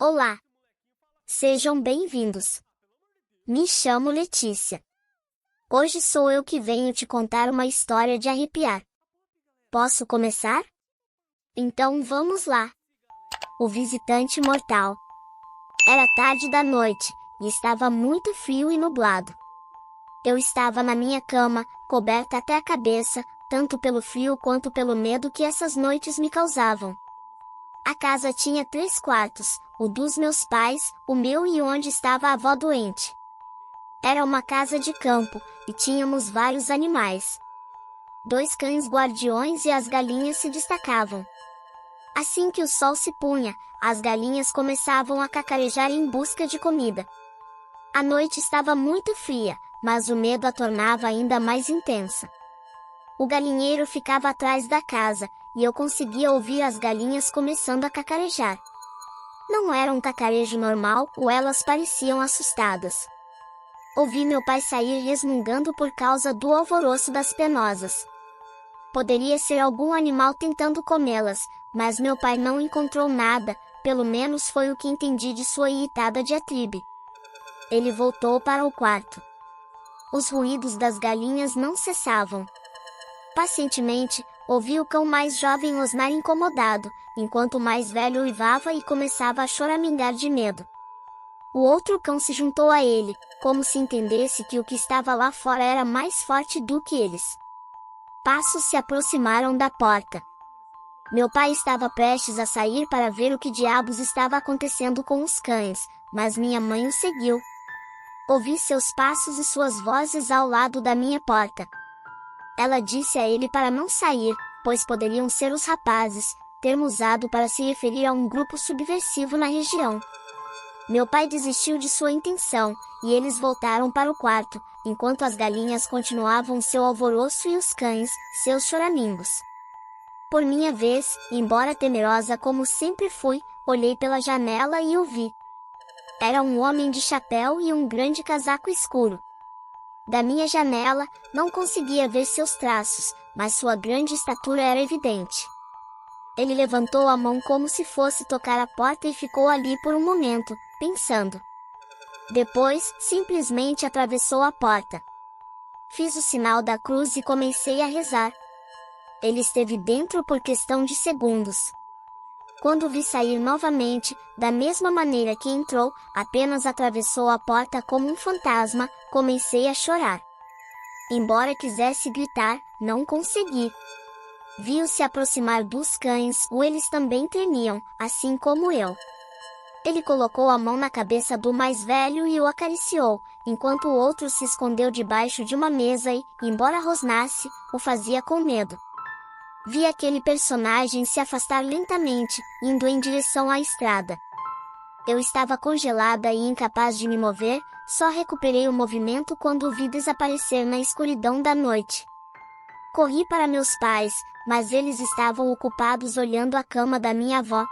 Olá! Sejam bem-vindos! Me chamo Letícia. Hoje sou eu que venho te contar uma história de arrepiar. Posso começar? Então vamos lá! O visitante mortal. Era tarde da noite, e estava muito frio e nublado. Eu estava na minha cama, coberta até a cabeça, tanto pelo frio quanto pelo medo que essas noites me causavam. A casa tinha 3 quartos, o dos meus pais, o meu e onde estava a avó doente. Era uma casa de campo, e tínhamos vários animais. 2 cães guardiões e as galinhas se destacavam. Assim que o sol se punha, as galinhas começavam a cacarejar em busca de comida. A noite estava muito fria, mas o medo a tornava ainda mais intensa. O galinheiro ficava atrás da casa, e eu conseguia ouvir as galinhas começando a cacarejar. Não era um cacarejo normal, ou elas pareciam assustadas. Ouvi meu pai sair resmungando por causa do alvoroço das penosas. Poderia ser algum animal tentando comê-las, mas meu pai não encontrou nada, pelo menos foi o que entendi de sua irritada diatribe. Ele voltou para o quarto. Os ruídos das galinhas não cessavam. Pacientemente, ouvi o cão mais jovem rosnar incomodado, enquanto o mais velho uivava e começava a choramingar de medo. O outro cão se juntou a ele, como se entendesse que o que estava lá fora era mais forte do que eles. Passos se aproximaram da porta. Meu pai estava prestes a sair para ver o que diabos estava acontecendo com os cães, mas minha mãe o seguiu. Ouvi seus passos e suas vozes ao lado da minha porta. Ela disse a ele para não sair, pois poderiam ser os rapazes, termo usado para se referir a um grupo subversivo na região. Meu pai desistiu de sua intenção, e eles voltaram para o quarto, enquanto as galinhas continuavam seu alvoroço e os cães, seus choramingos. Por minha vez, embora temerosa como sempre fui, olhei pela janela e o vi. Era um homem de chapéu e um grande casaco escuro. Da minha janela, não conseguia ver seus traços, mas sua grande estatura era evidente. Ele levantou a mão como se fosse tocar a porta e ficou ali por um momento, pensando. Depois, simplesmente atravessou a porta. Fiz o sinal da cruz e comecei a rezar. Ele esteve dentro por questão de segundos. Quando vi sair novamente, da mesma maneira que entrou, apenas atravessou a porta como um fantasma, comecei a chorar. Embora quisesse gritar, não consegui. Vi-o se aproximar dos cães, eles também tremiam, assim como eu. Ele colocou a mão na cabeça do mais velho e o acariciou, enquanto o outro se escondeu debaixo de uma mesa e, embora rosnasse, o fazia com medo. Vi aquele personagem se afastar lentamente, indo em direção à estrada. Eu estava congelada e incapaz de me mover, só recuperei o movimento quando o vi desaparecer na escuridão da noite. Corri para meus pais, mas eles estavam ocupados olhando a cama da minha avó.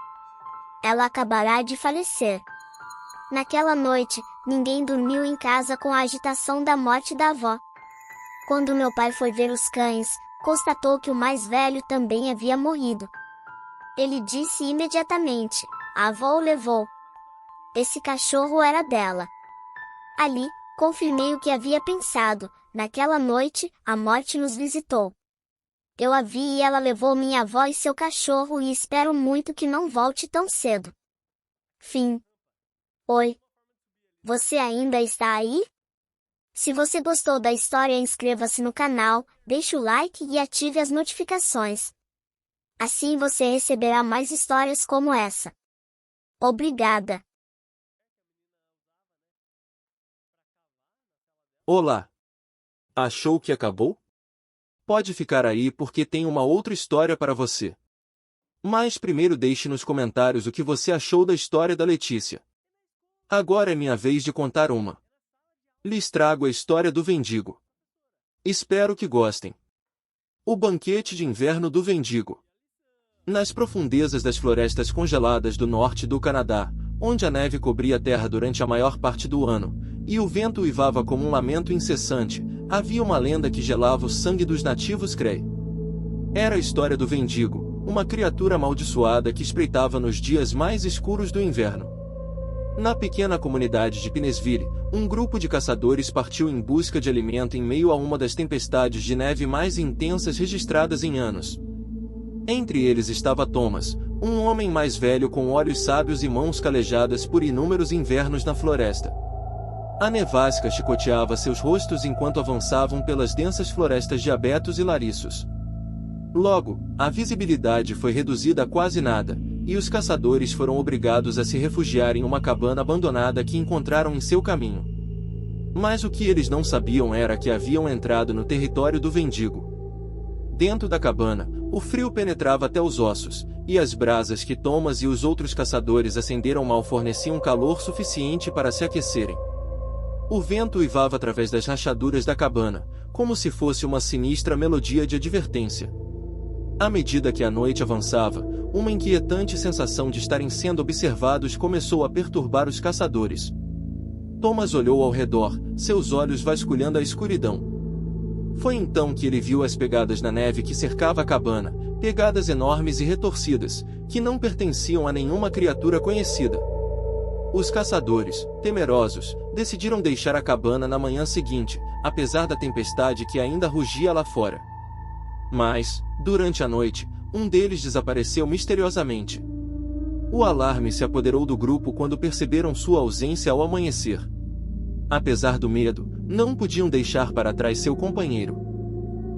Ela acabará de falecer. Naquela noite, ninguém dormiu em casa com a agitação da morte da avó. Quando meu pai foi ver os cães, constatou que o mais velho também havia morrido. Ele disse imediatamente: a avó o levou. Esse cachorro era dela. Ali, confirmei o que havia pensado. Naquela noite, a morte nos visitou. Eu a vi e ela levou minha avó e seu cachorro e espero muito que não volte tão cedo. Fim. Oi. Você ainda está aí? Se você gostou da história, inscreva-se no canal, deixe o like e ative as notificações. Assim você receberá mais histórias como essa. Obrigada! Olá! Achou que acabou? Pode ficar aí porque tem uma outra história para você. Mas primeiro deixe nos comentários o que você achou da história da Letícia. Agora é minha vez de contar uma. Lhes trago a história do Vendigo. Espero que gostem. O banquete de inverno do Vendigo. Nas profundezas das florestas congeladas do norte do Canadá, onde a neve cobria a terra durante a maior parte do ano, e o vento uivava como um lamento incessante, havia uma lenda que gelava o sangue dos nativos Cree. Era a história do Vendigo, uma criatura amaldiçoada que espreitava nos dias mais escuros do inverno. Na pequena comunidade de Pinnesville, um grupo de caçadores partiu em busca de alimento em meio a uma das tempestades de neve mais intensas registradas em anos. Entre eles estava Thomas, um homem mais velho com olhos sábios e mãos calejadas por inúmeros invernos na floresta. A nevasca chicoteava seus rostos enquanto avançavam pelas densas florestas de abetos e lariços. Logo, a visibilidade foi reduzida a quase nada, e os caçadores foram obrigados a se refugiar em uma cabana abandonada que encontraram em seu caminho. Mas o que eles não sabiam era que haviam entrado no território do Vendigo. Dentro da cabana, o frio penetrava até os ossos, e as brasas que Thomas e os outros caçadores acenderam mal forneciam calor suficiente para se aquecerem. O vento uivava através das rachaduras da cabana, como se fosse uma sinistra melodia de advertência. À medida que a noite avançava, uma inquietante sensação de estarem sendo observados começou a perturbar os caçadores. Thomas olhou ao redor, seus olhos vasculhando a escuridão. Foi então que ele viu as pegadas na neve que cercava a cabana, pegadas enormes e retorcidas, que não pertenciam a nenhuma criatura conhecida. Os caçadores, temerosos, decidiram deixar a cabana na manhã seguinte, apesar da tempestade que ainda rugia lá fora. Mas, durante a noite, um deles desapareceu misteriosamente. O alarme se apoderou do grupo quando perceberam sua ausência ao amanhecer. Apesar do medo, não podiam deixar para trás seu companheiro.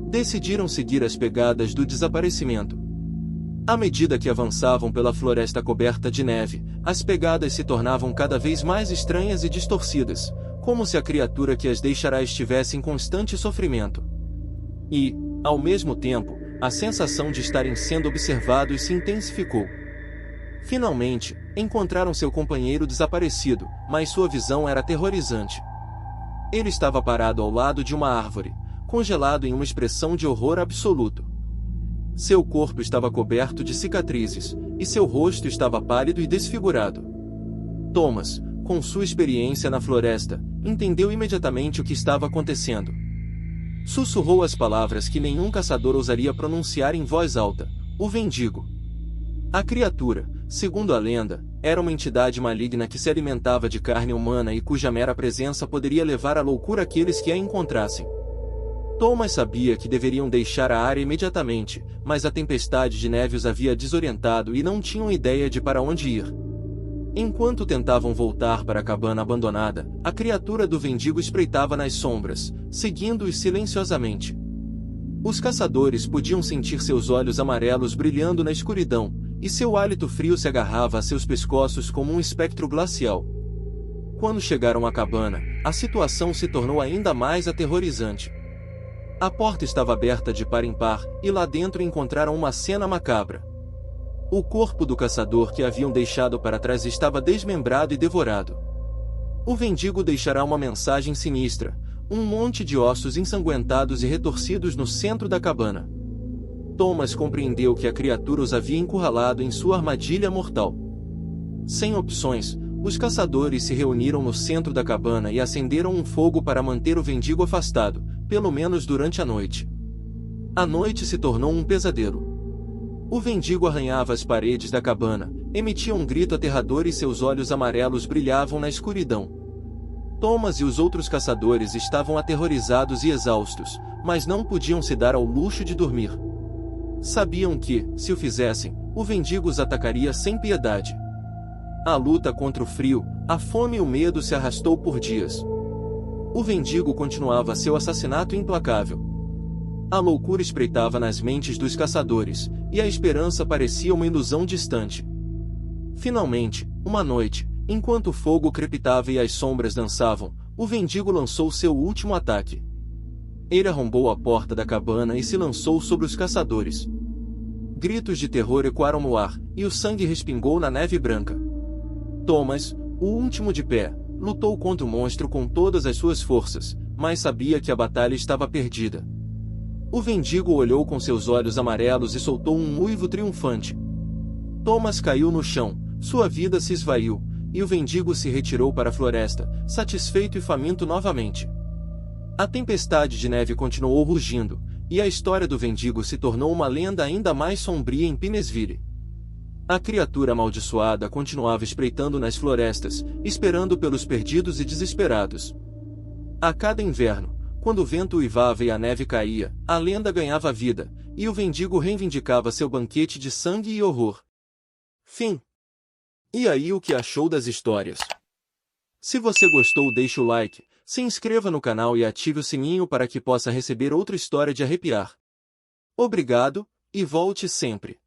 Decidiram seguir as pegadas do desaparecimento. À medida que avançavam pela floresta coberta de neve, as pegadas se tornavam cada vez mais estranhas e distorcidas, como se a criatura que as deixará estivesse em constante sofrimento. E, ao mesmo tempo, a sensação de estarem sendo observados se intensificou. Finalmente, encontraram seu companheiro desaparecido, mas sua visão era aterrorizante. Ele estava parado ao lado de uma árvore, congelado em uma expressão de horror absoluto. Seu corpo estava coberto de cicatrizes, e seu rosto estava pálido e desfigurado. Thomas, com sua experiência na floresta, entendeu imediatamente o que estava acontecendo. Sussurrou as palavras que nenhum caçador ousaria pronunciar em voz alta: o Vendigo. A criatura, segundo a lenda, era uma entidade maligna que se alimentava de carne humana e cuja mera presença poderia levar à loucura aqueles que a encontrassem. Thomas sabia que deveriam deixar a área imediatamente, mas a tempestade de neve os havia desorientado e não tinham ideia de para onde ir. Enquanto tentavam voltar para a cabana abandonada, a criatura do Vendigo espreitava nas sombras, seguindo-os silenciosamente. Os caçadores podiam sentir seus olhos amarelos brilhando na escuridão, e seu hálito frio se agarrava a seus pescoços como um espectro glacial. Quando chegaram à cabana, a situação se tornou ainda mais aterrorizante. A porta estava aberta de par em par, e lá dentro encontraram uma cena macabra. O corpo do caçador que haviam deixado para trás estava desmembrado e devorado. O Vendigo deixará uma mensagem sinistra, um monte de ossos ensanguentados e retorcidos no centro da cabana. Thomas compreendeu que a criatura os havia encurralado em sua armadilha mortal. Sem opções, os caçadores se reuniram no centro da cabana e acenderam um fogo para manter o Vendigo afastado, pelo menos durante a noite. A noite se tornou um pesadelo. O Vendigo arranhava as paredes da cabana, emitia um grito aterrador e seus olhos amarelos brilhavam na escuridão. Thomas e os outros caçadores estavam aterrorizados e exaustos, mas não podiam se dar ao luxo de dormir. Sabiam que, se o fizessem, o Vendigo os atacaria sem piedade. A luta contra o frio, a fome e o medo se arrastou por dias. O Vendigo continuava seu assassinato implacável. A loucura espreitava nas mentes dos caçadores, e a esperança parecia uma ilusão distante. Finalmente, uma noite, enquanto o fogo crepitava e as sombras dançavam, o Vendigo lançou seu último ataque. Ele arrombou a porta da cabana e se lançou sobre os caçadores. Gritos de terror ecoaram no ar, e o sangue respingou na neve branca. Thomas, o último de pé, lutou contra o monstro com todas as suas forças, mas sabia que a batalha estava perdida. O Vendigo olhou com seus olhos amarelos e soltou um uivo triunfante. Thomas caiu no chão, sua vida se esvaiu, e o Vendigo se retirou para a floresta, satisfeito e faminto novamente. A tempestade de neve continuou rugindo, e a história do Vendigo se tornou uma lenda ainda mais sombria em Pinnesville. A criatura amaldiçoada continuava espreitando nas florestas, esperando pelos perdidos e desesperados. A cada inverno, quando o vento uivava e a neve caía, a lenda ganhava vida, e o mendigo reivindicava seu banquete de sangue e horror. Fim. E aí, o que achou das histórias? Se você gostou, deixe o like, se inscreva no canal e ative o sininho para que possa receber outra história de arrepiar. Obrigado, e volte sempre!